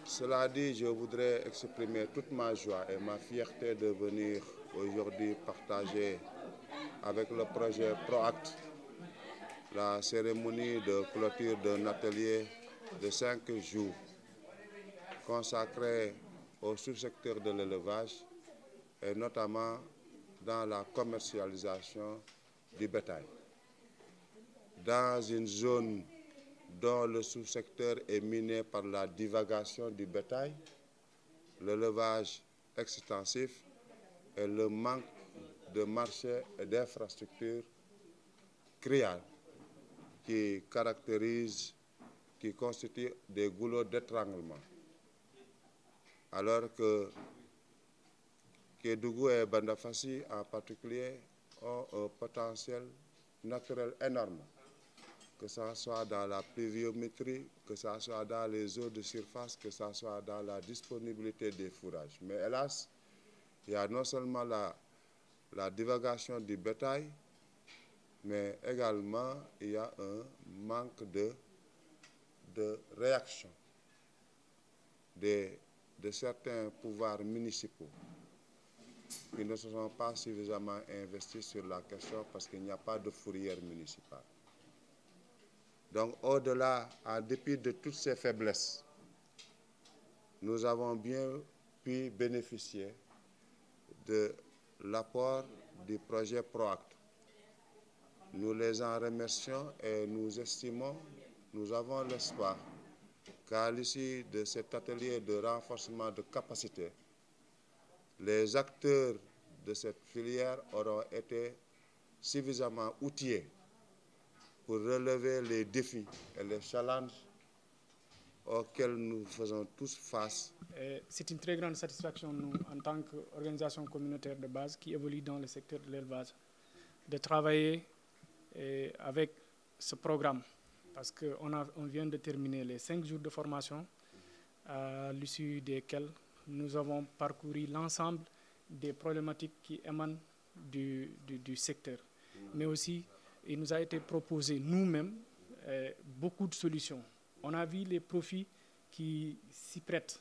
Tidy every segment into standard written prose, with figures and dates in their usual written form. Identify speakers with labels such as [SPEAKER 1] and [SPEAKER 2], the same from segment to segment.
[SPEAKER 1] Cela dit, je voudrais exprimer toute ma joie et ma fierté de venir aujourd'hui partager avec le projet PROACT la cérémonie de clôture d'un atelier de 5 jours consacré au sous-secteur de l'élevage et notamment dans la commercialisation du bétail. Dans une zone dont le sous-secteur est miné par la divagation du bétail, l'élevage extensif et le manque de marché et d'infrastructures criardes qui constituent des goulots d'étranglement. Alors que Kédougou et Bandafassi en particulier ont un potentiel naturel énorme, que ce soit dans la pluviométrie, que ce soit dans les eaux de surface, que ce soit dans la disponibilité des fourrages. Mais hélas, il y a non seulement la divagation du bétail, mais également il y a un manque de réaction de certains pouvoirs municipaux qui ne se sont pas suffisamment investis sur la question parce qu'il n'y a pas de fourrière municipale. Donc au-delà, en dépit de toutes ces faiblesses, nous avons bien pu bénéficier de l'apport du projet PROACT. Nous les en remercions et nous estimons, nous avons l'espoir qu'à l'issue de cet atelier de renforcement de capacité, les acteurs de cette filière auront été suffisamment outillés pour relever les défis et les challenges auxquels nous faisons tous face.
[SPEAKER 2] C'est une très grande satisfaction, nous, en tant qu'organisation communautaire de base qui évolue dans le secteur de l'élevage, de travailler avec ce programme, parce qu'on vient de terminer les 5 jours de formation, à l'issue desquels nous avons parcouru l'ensemble des problématiques qui émanent du secteur. Mais aussi, il nous a été proposé nous-mêmes beaucoup de solutions. On a vu les profits qui s'y prêtent.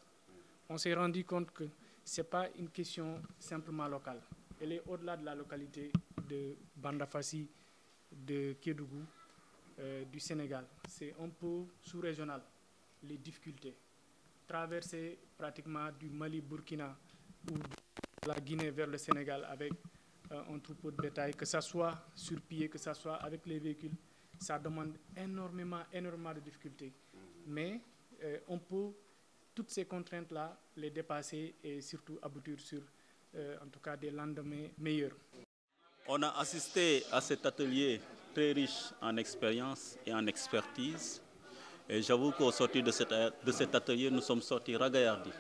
[SPEAKER 2] On s'est rendu compte que ce n'est pas une question simplement locale. Elle est au-delà de la localité de Bandafassi, de Kédougou, du Sénégal. C'est un peu sous-régional, les difficultés. Traverser pratiquement du Mali, Burkina ou de la Guinée vers le Sénégal avec un troupeau de bétail, que ce soit sur pied, que ce soit avec les véhicules, ça demande énormément de difficultés. Mais on peut, toutes ces contraintes-là, les dépasser et surtout aboutir sur, en tout cas, des lendemains meilleurs.
[SPEAKER 3] On a assisté à cet atelier très riche en expérience et en expertise. Et j'avoue qu'au sortir de cet atelier, nous sommes sortis ragaillardis,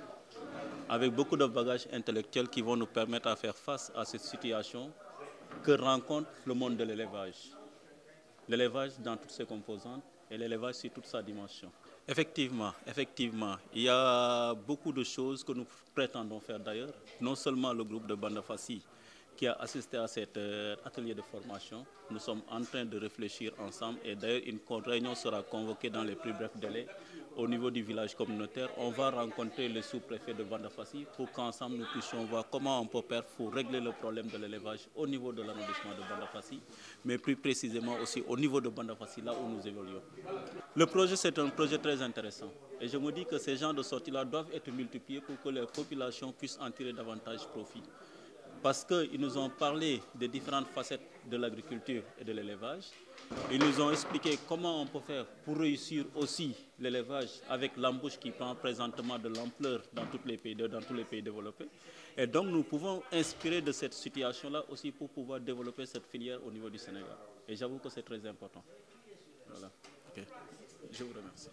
[SPEAKER 3] avec beaucoup de bagages intellectuels qui vont nous permettre à faire face à cette situation que rencontre le monde de l'élevage. L'élevage dans toutes ses composantes et l'élevage sur toute sa dimension. Effectivement, il y a beaucoup de choses que nous prétendons faire d'ailleurs, non seulement le groupe de Bandafassi qui a assisté à cet atelier de formation. Nous sommes en train de réfléchir ensemble et d'ailleurs une réunion sera convoquée dans les plus brefs délais au niveau du village communautaire. On va rencontrer le sous-préfet de Bandafassi pour qu'ensemble nous puissions voir comment on peut faire pour régler le problème de l'élevage au niveau de l'arrondissement de Bandafassi, mais plus précisément aussi au niveau de Bandafassi, là où nous évoluons. Le projet, c'est un projet très intéressant et je me dis que ces genres de sorties-là doivent être multipliés pour que les populations puissent en tirer davantage profit. Parce qu'ils nous ont parlé des différentes facettes de l'agriculture et de l'élevage. Ils nous ont expliqué comment on peut faire pour réussir aussi l'élevage avec l'embauche qui prend présentement de l'ampleur dans tous les pays développés. Et donc nous pouvons inspirer de cette situation-là aussi pour pouvoir développer cette filière au niveau du Sénégal. Et j'avoue que c'est très important. Voilà. Okay. Je vous remercie.